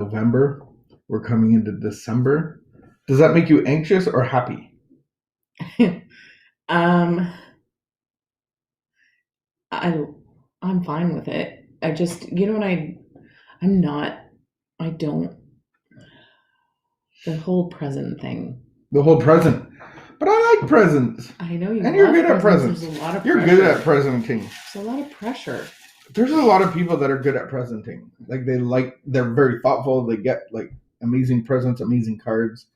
November. We're coming into December. Does that make you anxious or happy? I'm fine with it. I just, I don't, the whole present thing. The whole present. But I like presents. I know you And you're good at presents. presents. There's a lot of You're pressure. good at presenting. There's a lot of pressure. There's a lot of people that are good at presenting. They're very thoughtful. They get amazing presents, amazing cards.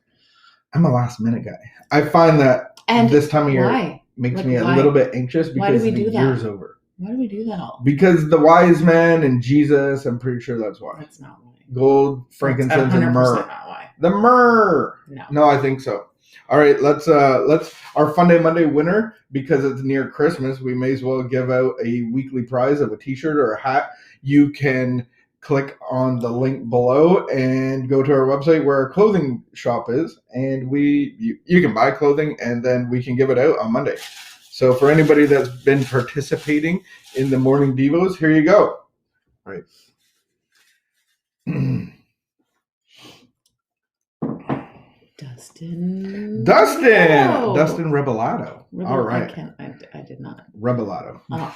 I'm a last minute guy. I find that this time of year makes me a little bit anxious because the year's over. Why do we do that all? Because the wise men and Jesus, I'm pretty sure that's why. That's not why. Gold, frankincense, and myrrh. Not why. The myrrh. No, I think so. All right, let's our FUNDAY Monday winner, because it's near Christmas, we may as well give out a weekly prize of a t-shirt or a hat. You can click on the link below and go to our website where our clothing shop is, and you can buy clothing and then we can give it out on Monday. So for anybody that's been participating in the morning devos, here you go. All right. Dustin Reballato. All right. I did not. Reballato. Oh.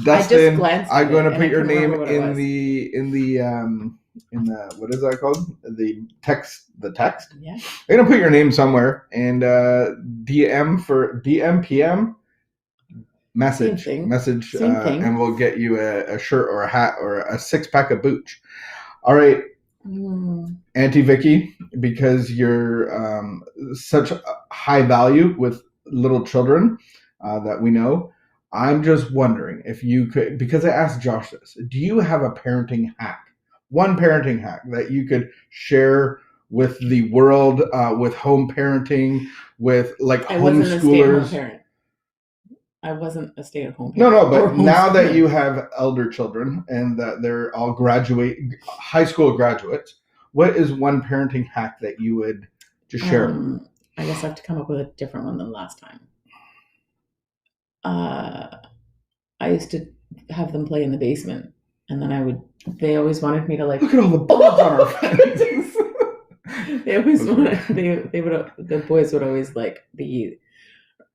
Dustin, I'm going to put your name in the what is that called? The text. Yeah. I'm going to put your name somewhere and DM PM message, Same thing. and we'll get you a shirt or a hat or a 6-pack of booch. All right. Auntie Vicky, because you're such a high value with little children that we know, I'm just wondering if you could, because I asked Josh this, do you have a parenting hack? One parenting hack that you could share with the world, with home parenting, with homeschoolers? I wasn't a stay-at-home parent. No, but now that you have elder children and that they're all high school graduates, what is one parenting hack that you would just share? I guess I have to come up with a different one than last time. I used to have them play in the basement, and then they always wanted me to look at all the bugs on our fences. The boys would always be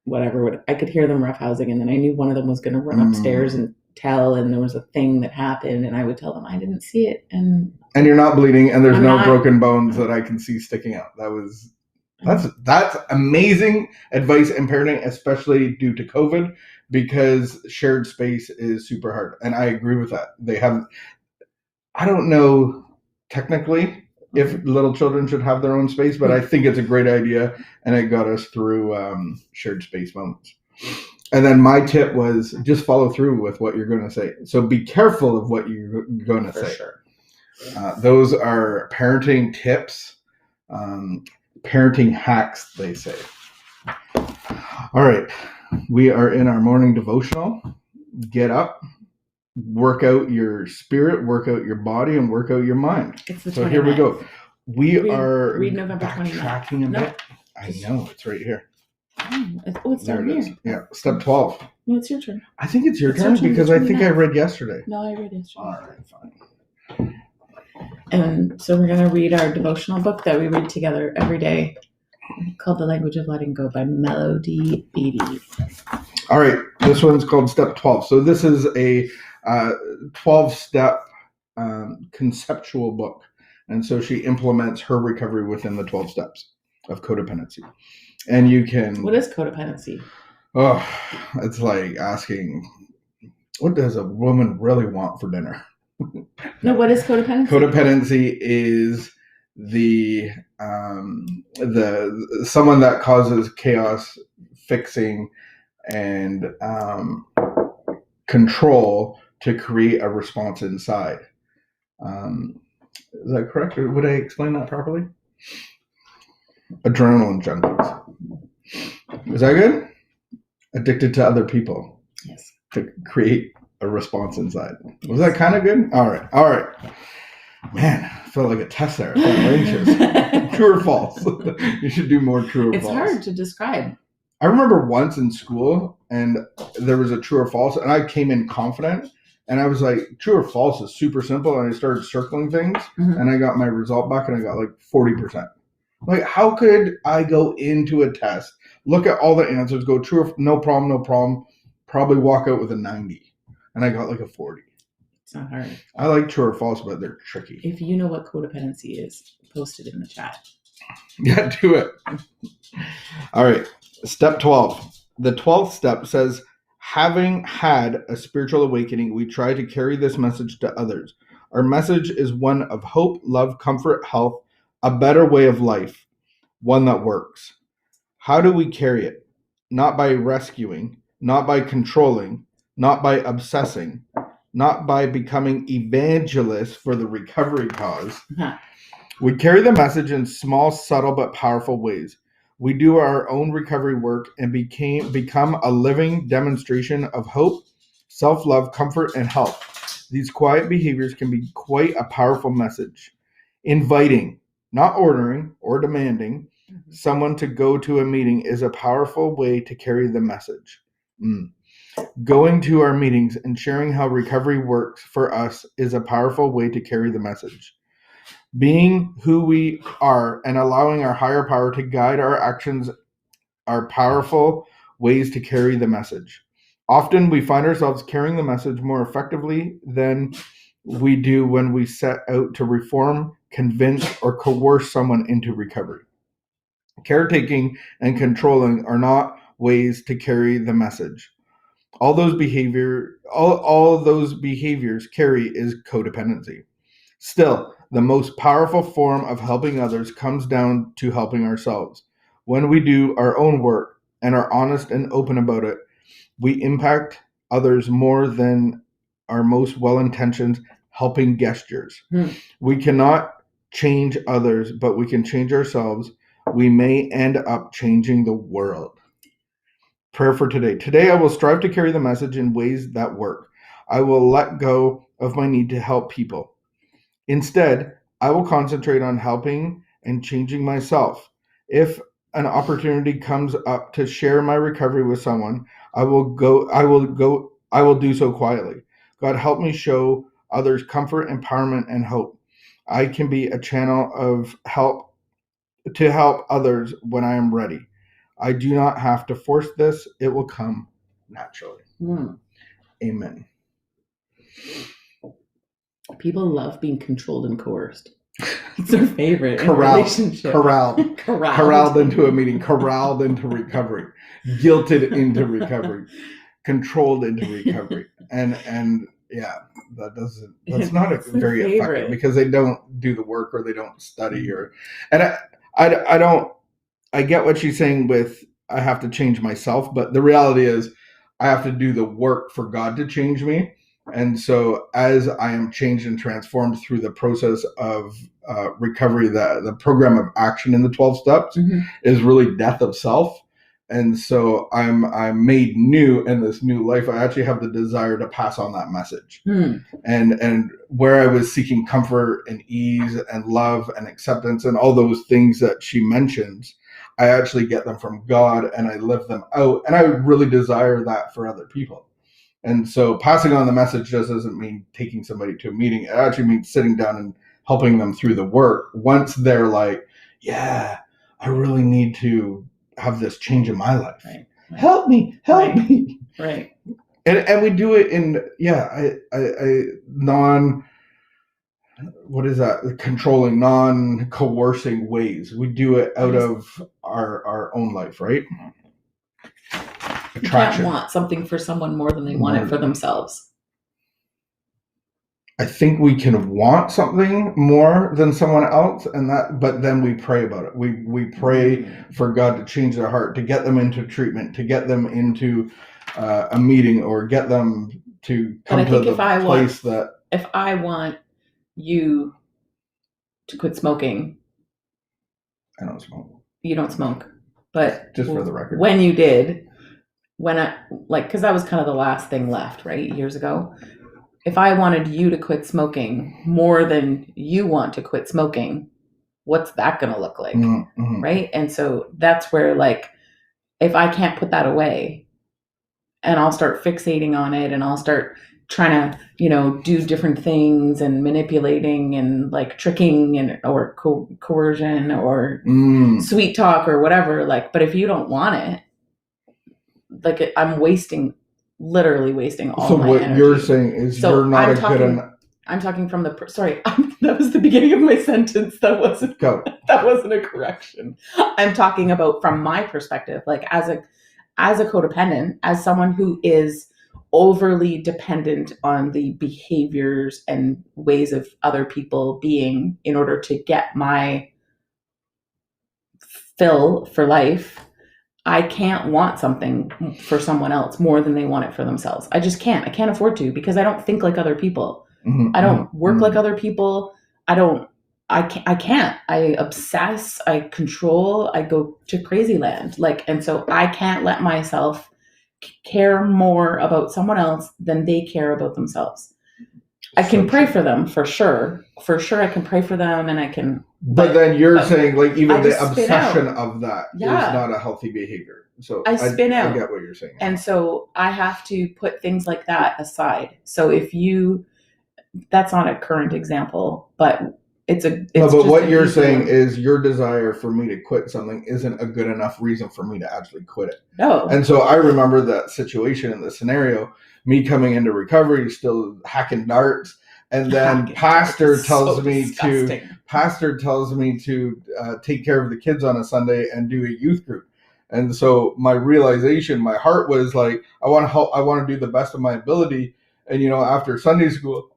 whatever. I could hear them roughhousing, and then I knew one of them was going to run upstairs and tell, and there was a thing that happened, and I would tell them I didn't see it, and you're not bleeding, and there's no broken bones that I can see sticking out. That's amazing advice in parenting, especially due to COVID, because shared space is super hard, and I agree with that. I don't know technically if little children should have their own space, but I think it's a great idea, and it got us through shared space moments. And then my tip was just follow through with what you're going to say. So be careful of what you're going to say. Sure. Those are parenting tips, parenting hacks, they say. All right. We are in our morning devotional. Get up. Work out your spirit, work out your body, and work out your mind. It's the 29th. So here we go. We are read November 29th. Backtracking a bit. I know, it's right here. It's down here. Yeah, step 12. No, it's your turn. I think it's your turn because I think I read yesterday. No, I read yesterday. All right, fine. And so we're going to read our devotional book that we read together every day, called The Language of Letting Go by Melody Beatty. All right, this one's called Step 12. So this is a 12-step conceptual book. And so she implements her recovery within the 12 steps of codependency. And you can... What is codependency? Oh, it's like asking, what does a woman really want for dinner? No, what is codependency? Codependency is the someone that causes chaos, fixing, and control to create a response inside. Is that correct? Or would I explain that properly? Adrenaline junkies. Is that good? Addicted to other people. Yes. To create a response inside. Was that kind of good? All right. Man, I felt like a test there. I felt anxious. True or false? You should do more true or false. It's hard to describe. I remember once in school, and there was a true or false, and I came in confident, And I was like, true or false is super simple. And I started circling things and I got my result back and I got like 40%. Like, how could I go into a test, look at all the answers, go true or no problem, probably walk out with a 90. And I got like a 40. It's not hard. I like true or false, but they're tricky. If you know what codependency is, post it in the chat. Yeah, do it. All right. Step 12. The 12th step says, having had a spiritual awakening, we try to carry this message to others. Our message is one of hope, love, comfort, health, a better way of life, one that works. How do we carry it? Not by rescuing, not by controlling, not by obsessing, not by becoming evangelists for the recovery cause. We carry the message in small, subtle, but powerful ways. We do our own recovery work and become a living demonstration of hope, self-love, comfort, and health. These quiet behaviors can be quite a powerful message. Inviting, not ordering or demanding someone to go to a meeting is a powerful way to carry the message. Going to our meetings and sharing how recovery works for us is a powerful way to carry the message. Being who we are and allowing our higher power to guide our actions are powerful ways to carry the message. Often we find ourselves carrying the message more effectively than we do when we set out to reform, convince, or coerce someone into recovery. Caretaking and controlling are not ways to carry the message. All those behaviors carry is codependency. Still, the most powerful form of helping others comes down to helping ourselves. When we do our own work and are honest and open about it, we impact others more than our most well-intentioned helping gestures. We cannot change others, but we can change ourselves. We may end up changing the world. Prayer for today. Today, I will strive to carry the message in ways that work. I will let go of my need to help people. Instead, I will concentrate on helping and changing myself. If an opportunity comes up to share my recovery with someone, I will do so quietly. God, help me show others comfort, empowerment, and hope. I can be a channel of help to help others when I am ready. I do not have to force this. It will come naturally. Amen. People love being controlled and coerced. It's their favorite relationship. Corralled into a meeting, corralled into recovery, guilted into recovery, controlled into recovery. And yeah, that's not very effective because they don't do the work or they don't study I get what she's saying with I have to change myself, but the reality is I have to do the work for God to change me. And so as I am changed and transformed through the process of recovery, the program of action in the 12 steps is really death of self. And so I'm made new in this new life. I actually have the desire to pass on that message. And where I was seeking comfort and ease and love and acceptance and all those things that she mentions, I actually get them from God and I live them out. And I really desire that for other people. And so passing on the message just doesn't mean taking somebody to a meeting. It actually means sitting down and helping them through the work. Once they're like, yeah, I really need to have this change in my life. Right. Help me. Right. And we do it in, controlling, non-coercing ways. We do it out of our own life, right? You can't want something for someone more than they want it for themselves. I think we can want something more than someone else, but then we pray about it. We pray for God to change their heart, to get them into treatment, to get them into a meeting, or get them to come to the place that. If I want you to quit smoking, I don't smoke. You don't smoke, but just for the record, when you did. Because that was kind of the last thing left, right? Years ago. If I wanted you to quit smoking more than you want to quit smoking, what's that going to look like? Right? And so that's where, if I can't put that away and I'll start fixating on it and I'll start trying to, do different things and manipulating and like tricking and or coercion or sweet talk or whatever. Like, but if you don't want it, like I'm literally wasting all my energy. So what you're saying is you're not good enough. I'm talking from sorry, that was the beginning of my sentence. That wasn't a correction. I'm talking about from my perspective, like as a codependent, as someone who is overly dependent on the behaviors and ways of other people being in order to get my fill for life. I can't want something for someone else more than they want it for themselves. I just can't. I can't afford to because I don't think like other people. I don't work like other people. I can't. I obsess. I control. I go to crazy land. And so I can't let myself care more about someone else than they care about themselves. I can pray for them for sure. For sure, I can pray for them, and I can. But then you're saying like even the obsession of that is not a healthy behavior. So I spin out. I get what you're saying. And so I have to put things like that aside. So that's not a current example, but but what you're saying is your desire for me to quit something isn't a good enough reason for me to actually quit it. No. And so I remember that situation in the scenario, me coming into recovery, still hacking darts. And then pastor tells me to take care of the kids on a Sunday and do a youth group. And so my realization, my heart was like, I want to help. I want to do the best of my ability. And, after Sunday school,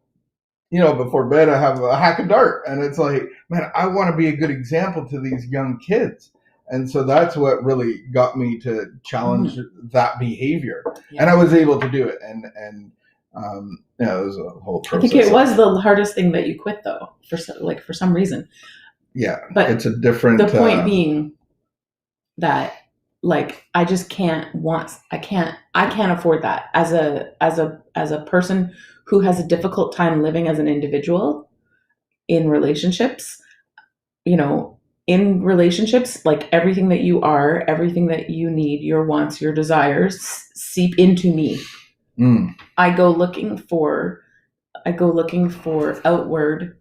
before bed, I have a hack a dart. And it's like, man, I want to be a good example to these young kids. And so that's what really got me to challenge that behavior. Yeah. And I was able to do it. And it was a whole process. I think it was the hardest thing that you quit, though, for some reason. Yeah, but it's a different. The point being that, I just can't I can't afford that as a person who has a difficult time living as an individual in relationships. In relationships, like everything that you are, everything that you need, your wants, your desires seep into me. I go looking for outward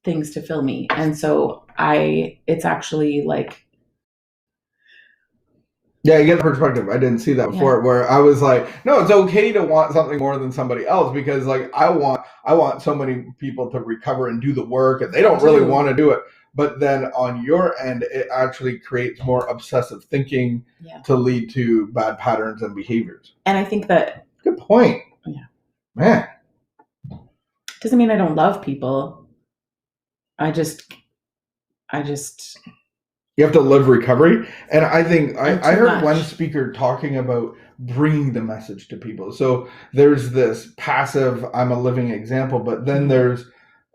things to fill me. And so it's actually like, yeah, you get the perspective. I didn't see that before, where I was like, no, it's okay to want something more than somebody else because I want so many people to recover and do the work and they don't really want to do it. But then on your end, it actually creates more obsessive thinking to lead to bad patterns and behaviors. And I think that... Good point. Yeah. Man. Doesn't mean I don't love people. I just... You have to live recovery. And I think I heard one speaker talking about bringing the message to people. So there's this passive, I'm a living example, but then there's,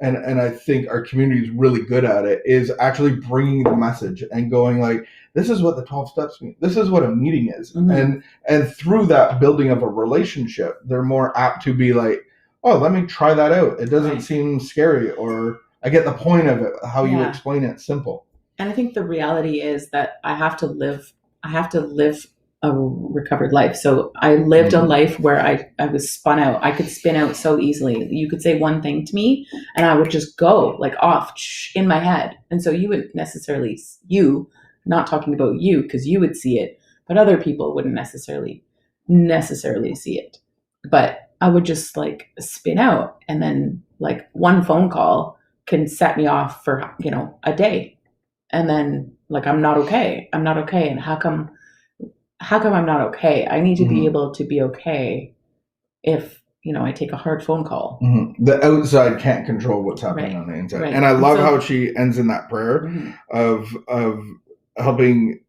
and I think our community is really good at it, is actually bringing the message and going like, this is what the 12 steps mean. This is what a meeting is. And through that building of a relationship, they're more apt to be like, oh, let me try that out. It doesn't seem scary, or I get the point of it, how you explain it, simple. And I think the reality is that I have to live a recovered life. So I lived a life where I was spun out. I could spin out so easily. You could say one thing to me and I would just go off in my head. And so you wouldn't necessarily, not talking about you because you would see it, but other people wouldn't necessarily see it. But I would just spin out, and then one phone call can set me off for, a day. And then I'm not okay. And how come I'm not okay? I need to be able to be okay if, I take a hard phone call. The outside can't control what's happening on the inside. Right. And I love how she ends in that prayer of helping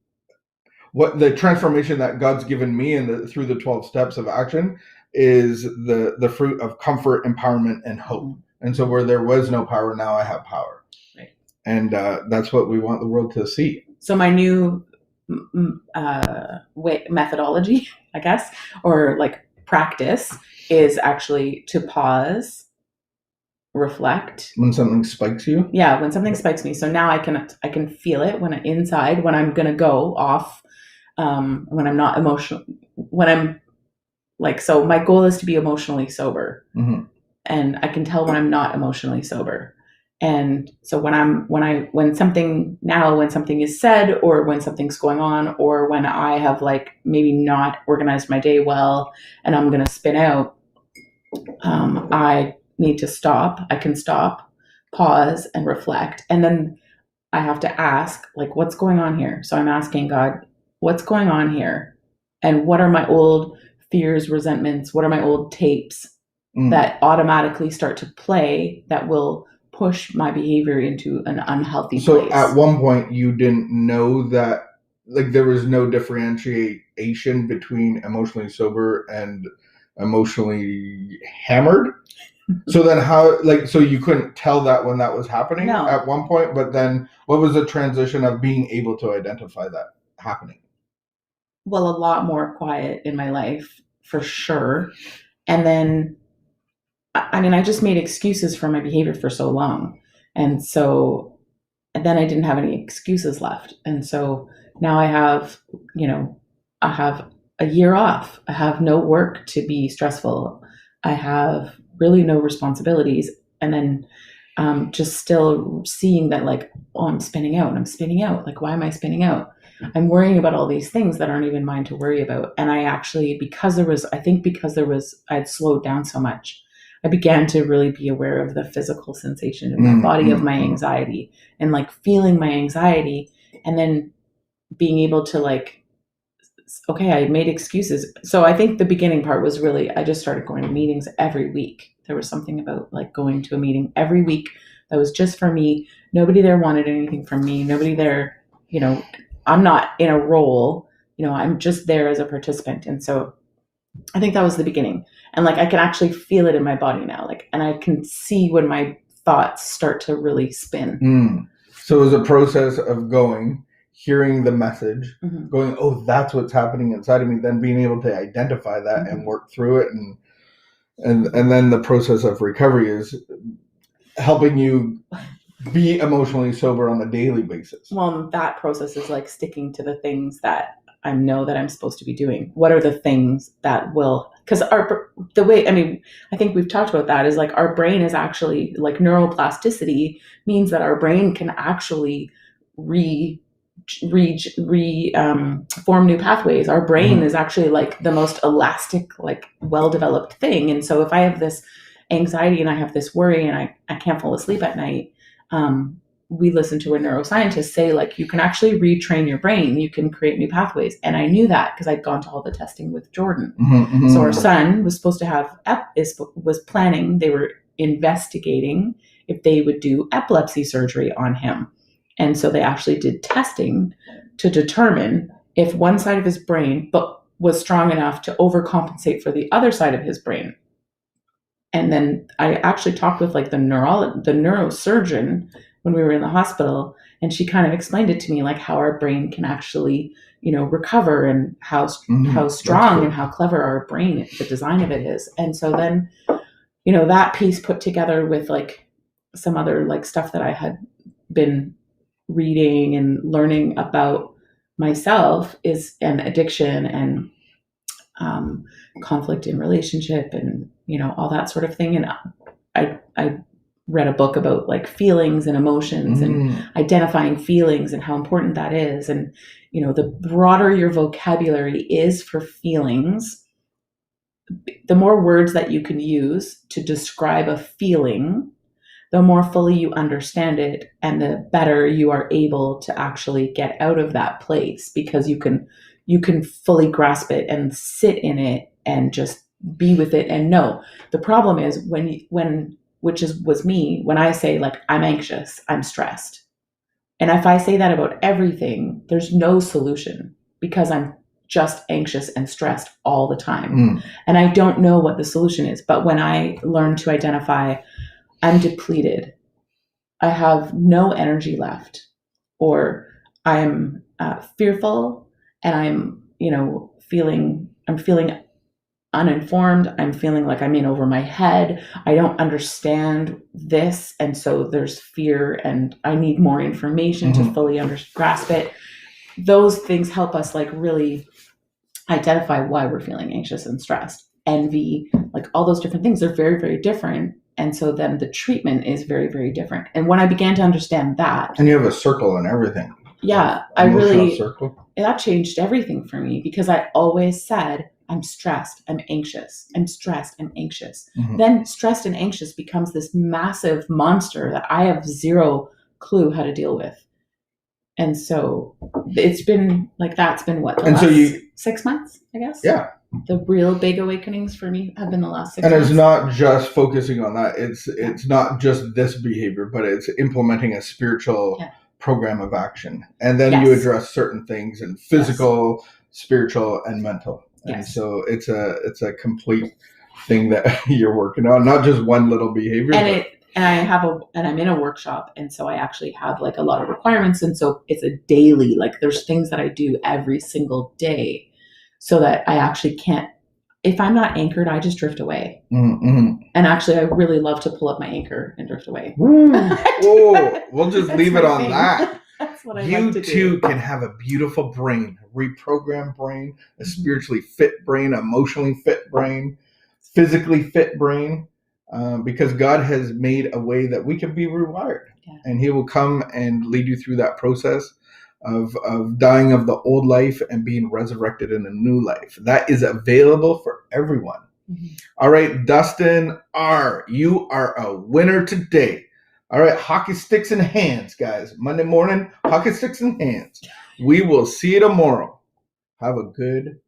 what the transformation that God's given me through the 12 steps of action is the fruit of comfort, empowerment, and hope. And so where there was no power, now I have power. And that's what we want the world to see. So my new methodology, I guess, or practice, is actually to pause, reflect. When something spikes you? Yeah, when something spikes me. So now I can feel it when when I'm going to go off, when I'm not emotional, when Like, so my goal is to be emotionally sober. Mm-hmm. And I can tell when I'm not emotionally sober. And so when something is said, or when something's going on, or when I have like maybe not organized my day well and I'm going to spin out, I need to stop. I can stop, pause, and reflect. And then I have to ask, like, what's going on here? So I'm asking God, what's going on here? And what are my old fears, resentments? What are my old tapes that automatically start to play that will push my behavior into an unhealthy place? So at one point you didn't know that, like, there was no differentiation between emotionally sober and emotionally hammered. So then how, like, so you couldn't tell that when that was happening at one point, but then what was the transition of being able to identify that happening? Well, a lot more quiet in my life, for sure. And then, I mean, I just made excuses for my behavior for so long. And then I didn't have any excuses left. And so now I have a year off. I have no work to be stressful. I have really no responsibilities. And then just still seeing that, like, oh, I'm spinning out. Like, why am I spinning out? I'm worrying about all these things that aren't even mine to worry about. And I actually, because I had slowed down so much, I began to really be aware of the physical sensation in my body of my anxiety, and like feeling my anxiety, and then being able to, like, okay, I made excuses. So I think the beginning part was really, I just started going to meetings every week. There was something about like going to a meeting every week that was just for me. Nobody there wanted anything from me. Nobody there, I'm not in a role, I'm just there as a participant. And so I think that was the beginning. And like, I can actually feel it in my body now. Like, and I can see when my thoughts start to really spin. So it was a process of hearing the message, going, oh, that's what's happening inside of me, then being able to identify that and work through it. And then the process of recovery is helping you be emotionally sober on a daily basis. Well, that process is like sticking to the things that I know that I'm supposed to be doing. What are the things that will, because I think we've talked about that, is like our brain is actually, like, neuroplasticity means that our brain can actually form new pathways. Our brain is actually like the most elastic, like, well-developed thing. And so if I have this anxiety and I have this worry and I can't fall asleep at night, we listen to a neuroscientist say, like, you can actually retrain your brain. You can create new pathways. And I knew that because I'd gone to all the testing with Jordan. So our son was supposed to have, they were investigating if they would do epilepsy surgery on him. And so they actually did testing to determine if one side of his brain was strong enough to overcompensate for the other side of his brain. And then I actually talked with, like, the neurosurgeon when we were in the hospital, and she kind of explained it to me, like, how our brain can actually, recover, and how strong and how clever our brain, the design of it is. And so then, that piece put together with, like, some other, like, stuff that I had been reading and learning about myself and addiction and conflict in relationship and, all that sort of thing. And I read a book about, like, feelings and emotions and identifying feelings and how important that is. And, the broader your vocabulary is for feelings, the more words that you can use to describe a feeling, the more fully you understand it, and the better you are able to actually get out of that place, because you can fully grasp it and sit in it and just be with it and know. The problem is was me, when I say, like, I'm anxious, I'm stressed. And if I say that about everything, there's no solution, because I'm just anxious and stressed all the time. And I don't know what the solution is. But when I learn to identify, I'm depleted, I have no energy left, or I'm fearful, and I'm feeling uninformed, I'm feeling like I'm in over my head, I don't understand this, and so there's fear, and I need more information to fully grasp it. Those things help us, like, really identify why we're feeling anxious and stressed. envy, like all those different things. They're very, very different. And so then the treatment is very, very different. And when I began to understand that. And you have a circle and everything. Yeah, that changed everything for me, because I always said, I'm stressed, I'm anxious, I'm stressed, I'm anxious. Mm-hmm. Then stressed and anxious becomes this massive monster that I have zero clue how to deal with. And so it's been like, that's been what, the last 6 months, I guess? Yeah. The real big awakenings for me have been the last 6 months. And it's not just focusing on that. It's not just this behavior, but it's implementing a spiritual program of action. And then you address certain things in physical, spiritual, and mental. And so it's a complete thing that you're working on, not just one little behavior. And I'm in a workshop, and so I actually have like a lot of requirements, and so it's a daily, like there's things that I do every single day, so that I actually can't. If I'm not anchored, I just drift away. Mm-hmm. And actually, I really love to pull up my anchor and drift away. Oh, we'll just leave it on that. That's what I like to do. You too can have a beautiful brain, a reprogrammed brain, a spiritually fit brain, emotionally fit brain, physically fit brain. Because God has made a way that we can be rewired, and He will come and lead you through that process of dying of the old life and being resurrected in a new life. That is available for everyone. Mm-hmm. All right, Dustin R., you are a winner today. All right, hockey sticks in hands, guys. Monday morning, hockey sticks in hands. We will see you tomorrow. Have a good